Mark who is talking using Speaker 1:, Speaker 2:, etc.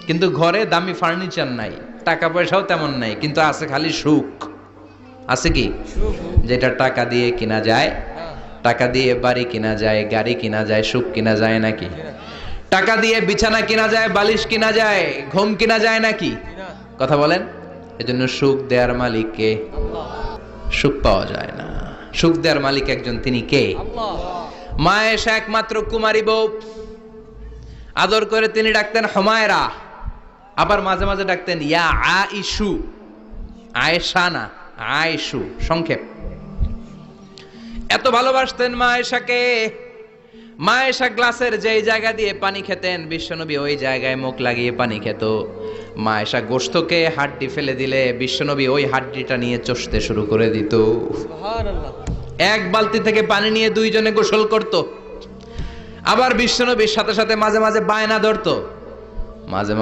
Speaker 1: কিন্তু ঘরে দামি ফার্নিচার নাই, টাকা পয়সাও তেমন নাই, কিন্তু আছে খালি সুখ। আছে কি? যেটা টাকা দিয়ে কিনা যায়, টাকা দিয়ে বাড়ি কিনা যায়, গাড়ি কিনা যায়, সুখ কিনা যায় নাকি? টাকা দিয়ে বিছানা কিনা যায়, বালিশ কিনা যায়, ঘুম কিনা যায় নাকি? কথা বলেন। এজন্য সুখ দেয়ার মালিক কে? সুখ পাওয়া যায় না। সুখ দেয়ার মালিক একজন, তিনি কে? মা এসে একমাত্র কুমারী বউ, আদর করে তিনি ডাকতেন হুমায়রা, আবার মাঝে মাঝে ডাকতেন ইয়া আইশু। আয়েশা না, আয়েশু, সংক্ষেপ। এত ভালোবাসতেন মা আয়েশাকে। মা আয়েশা গ্লাসের যেই জায়গা দিয়ে পানি খেতেন, বিশ্বনবী ওই জায়গায় মুখ লাগিয়ে পানি খেত। মা আয়েশা গোশতকে হাড্ডি ফেলে দিলে বিশ্বনবী ওই হাড্ডিটা নিয়ে চষতে শুরু করে দিত।
Speaker 2: সুবহানাল্লাহ।
Speaker 1: এক বালতি থেকে পানি নিয়ে দুইজনে গোসল করত। আবার বিশ্বনবীর সাথে সাথে মাঝে মাঝে বায়না ধরতো, মাঝে